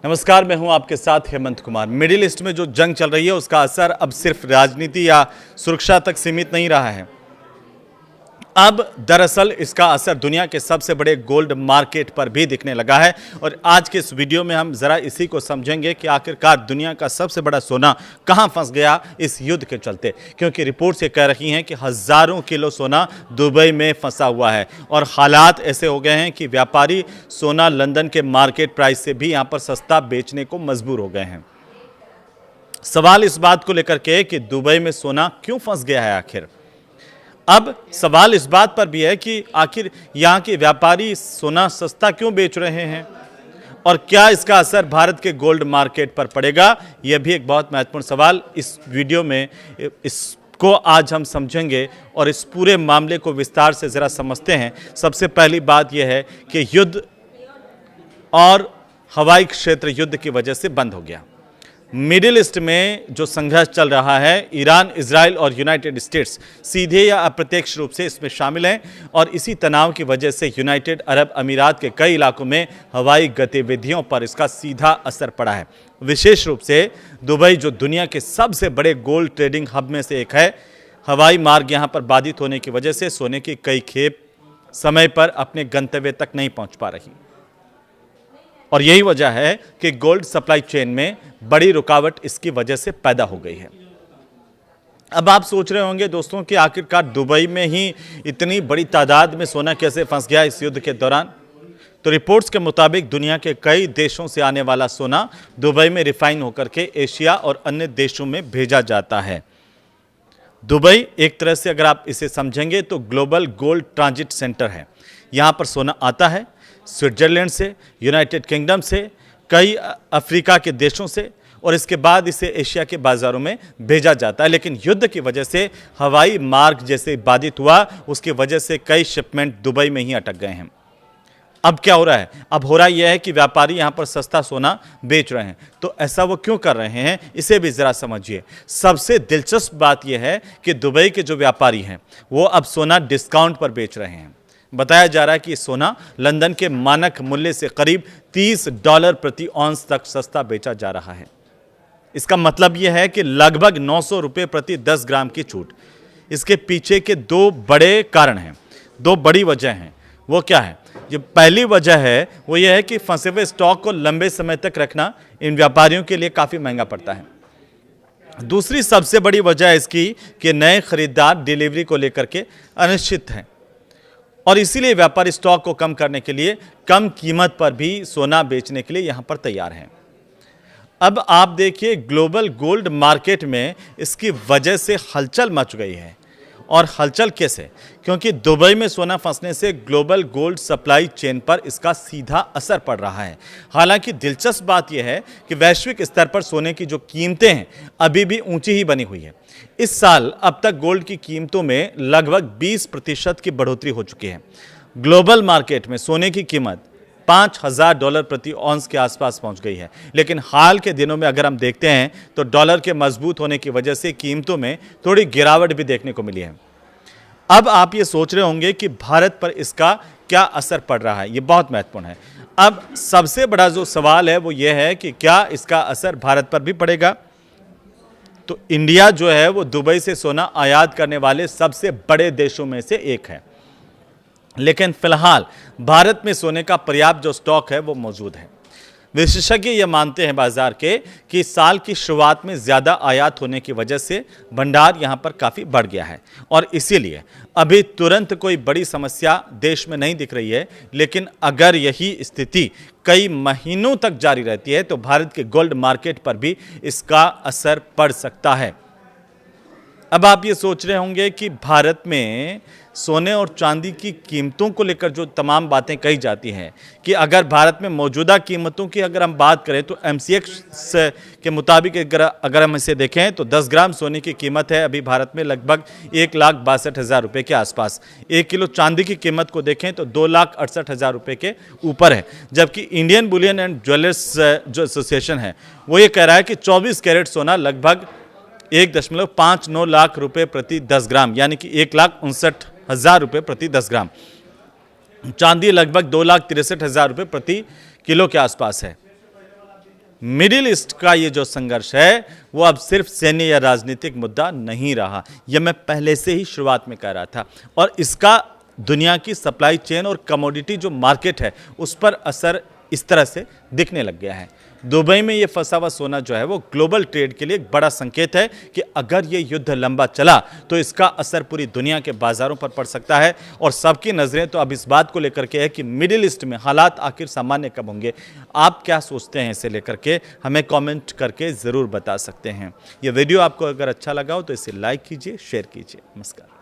नमस्कार, मैं हूं आपके साथ हेमंत कुमार। मिडिल ईस्ट में जो जंग चल रही है उसका असर अब सिर्फ राजनीति या सुरक्षा तक सीमित नहीं रहा है। अब दरअसल इसका असर दुनिया के सबसे बड़े गोल्ड मार्केट पर भी दिखने लगा है और आज के इस वीडियो में हम जरा इसी को समझेंगे कि आखिरकार दुनिया का सबसे बड़ा सोना कहां फंस गया इस युद्ध के चलते। क्योंकि रिपोर्ट्स ये कह रही हैं कि हजारों किलो सोना दुबई में फंसा हुआ है और हालात ऐसे हो गए हैं कि व्यापारी सोना लंदन के मार्केट प्राइस से भी यहां पर सस्ता बेचने को मजबूर हो गए हैं। सवाल इस बात को लेकर के कि दुबई में सोना क्यों फंस गया है आखिर। अब सवाल इस बात पर भी है कि आखिर यहाँ के व्यापारी सोना सस्ता क्यों बेच रहे हैं और क्या इसका असर भारत के गोल्ड मार्केट पर पड़ेगा। यह भी एक बहुत महत्वपूर्ण सवाल इस वीडियो में इसको आज हम समझेंगे और इस पूरे मामले को विस्तार से ज़रा समझते हैं। सबसे पहली बात यह है कि युद्ध और हवाई क्षेत्र युद्ध की वजह से बंद हो गया। मिडिल ईस्ट में जो संघर्ष चल रहा है, ईरान, इजराइल और यूनाइटेड स्टेट्स सीधे या अप्रत्यक्ष रूप से इसमें शामिल हैं और इसी तनाव की वजह से यूनाइटेड अरब अमीरात के कई इलाकों में हवाई गतिविधियों पर इसका सीधा असर पड़ा है। विशेष रूप से दुबई, जो दुनिया के सबसे बड़े गोल्ड ट्रेडिंग हब में से एक है, हवाई मार्ग यहाँ पर बाधित होने की वजह से सोने की कई खेप समय पर अपने गंतव्य तक नहीं पहुँच पा रही और यही वजह है कि गोल्ड सप्लाई चेन में बड़ी रुकावट इसकी वजह से पैदा हो गई है। अब आप सोच रहे होंगे दोस्तों कि आखिरकार दुबई में ही इतनी बड़ी तादाद में सोना कैसे फंस गया इस युद्ध के दौरान। तो रिपोर्ट्स के मुताबिक दुनिया के कई देशों से आने वाला सोना दुबई में रिफाइन होकर के एशिया और अन्य देशों में भेजा जाता है। दुबई एक तरह से अगर आप इसे समझेंगे तो ग्लोबल गोल्ड ट्रांजिट सेंटर है। यहाँ पर सोना आता है स्विट्जरलैंड से, यूनाइटेड किंगडम से, कई अफ्रीका के देशों से और इसके बाद इसे एशिया के बाज़ारों में भेजा जाता है। लेकिन युद्ध की वजह से हवाई मार्ग जैसे बाधित हुआ, उसकी वजह से कई शिपमेंट दुबई में ही अटक गए हैं। अब क्या हो रहा है? अब हो रहा यह है कि व्यापारी यहाँ पर सस्ता सोना बेच रहे हैं। तो ऐसा वो क्यों कर रहे हैं, इसे भी ज़रा समझिए। सबसे दिलचस्प बात यह है कि दुबई के जो व्यापारी हैं वो अब सोना डिस्काउंट पर बेच रहे हैं। बताया जा रहा है कि सोना लंदन के मानक मूल्य से करीब $30 प्रति औंस तक सस्ता बेचा जा रहा है। इसका मतलब यह है कि लगभग 900 रुपये प्रति 10 ग्राम की छूट। इसके पीछे के दो बड़े कारण हैं, दो बड़ी वजह हैं। वो क्या है? जो पहली वजह है वो यह है कि फंसे हुए स्टॉक को लंबे समय तक रखना इन व्यापारियों के लिए काफ़ी महंगा पड़ता है। दूसरी सबसे बड़ी वजह है इसकी कि नए खरीदार डिलीवरी को लेकर के अनिश्चित हैं और इसीलिए व्यापारी स्टॉक को कम करने के लिए कम कीमत पर भी सोना बेचने के लिए यहां पर तैयार हैं। अब आप देखिए ग्लोबल गोल्ड मार्केट में इसकी वजह से हलचल मच गई है। और हलचल कैसे? क्योंकि दुबई में सोना फंसने से ग्लोबल गोल्ड सप्लाई चेन पर इसका सीधा असर पड़ रहा है। हालांकि दिलचस्प बात यह है कि वैश्विक स्तर पर सोने की जो कीमतें हैं अभी भी ऊंची ही बनी हुई है। इस साल अब तक गोल्ड की कीमतों में लगभग 20% की बढ़ोतरी हो चुकी है। ग्लोबल मार्केट में सोने की कीमत $5,000 प्रति औंस के आसपास पहुंच गई है। लेकिन हाल के दिनों में अगर हम देखते हैं तो डॉलर के मजबूत होने की वजह से कीमतों में थोड़ी गिरावट भी देखने को मिली है। अब आप ये सोच रहे होंगे कि भारत पर इसका क्या असर पड़ रहा है। ये बहुत महत्वपूर्ण है। अब सबसे बड़ा जो सवाल है वो ये है कि क्या इसका असर भारत पर भी पड़ेगा। तो इंडिया जो है वो दुबई से सोना आयात करने वाले सबसे बड़े देशों में से एक है। लेकिन फिलहाल भारत में सोने का पर्याप्त जो स्टॉक है वो मौजूद है। विशेषज्ञ ये मानते हैं बाजार के कि साल की शुरुआत में ज़्यादा आयात होने की वजह से भंडार यहाँ पर काफ़ी बढ़ गया है और इसीलिए अभी तुरंत कोई बड़ी समस्या देश में नहीं दिख रही है। लेकिन अगर यही स्थिति कई महीनों तक जारी रहती है तो भारत के गोल्ड मार्केट पर भी इसका असर पड़ सकता है। अब आप ये सोच रहे होंगे कि भारत में सोने और चांदी की कीमतों को लेकर जो तमाम बातें कही जाती हैं कि अगर भारत में मौजूदा कीमतों की अगर हम बात करें तो MCX के मुताबिक अगर हम इसे देखें तो 10 ग्राम सोने की कीमत है अभी भारत में लगभग 1,62,000 रुपये के आसपास। 1 किलो चांदी की कीमत को देखें तो 2,68,000 रुपये के ऊपर है। जबकि इंडियन बुलियन एंड ज्वेलर्स जो एसोसिएशन है वो ये कह रहा है कि 24 कैरेट सोना लगभग 1.59 लाख रुपए प्रति 10 ग्राम यानी कि 1,59,000 रुपये प्रति 10 ग्राम। चांदी लगभग 2,63,000 रुपये प्रति किलो के आसपास है। मिडिल ईस्ट का ये जो संघर्ष है वो अब सिर्फ सैन्य या राजनीतिक मुद्दा नहीं रहा। यह मैं पहले से ही शुरुआत में कह रहा था, और इसका दुनिया की सप्लाई चेन और कमोडिटी जो मार्केट है उस पर असर इस तरह से दिखने लग गया है। दुबई में ये फंसा हुआ सोना जो है वो ग्लोबल ट्रेड के लिए एक बड़ा संकेत है कि अगर ये युद्ध लंबा चला तो इसका असर पूरी दुनिया के बाजारों पर पड़ सकता है। और सबकी नजरें तो अब इस बात को लेकर के है कि मिडिल ईस्ट में हालात आखिर सामान्य कब होंगे। आप क्या सोचते हैं इसे लेकर के, हमें कमेंट करके जरूर बता सकते हैं। यह वीडियो आपको अगर अच्छा लगा हो तो इसे लाइक कीजिए, शेयर कीजिए। नमस्कार।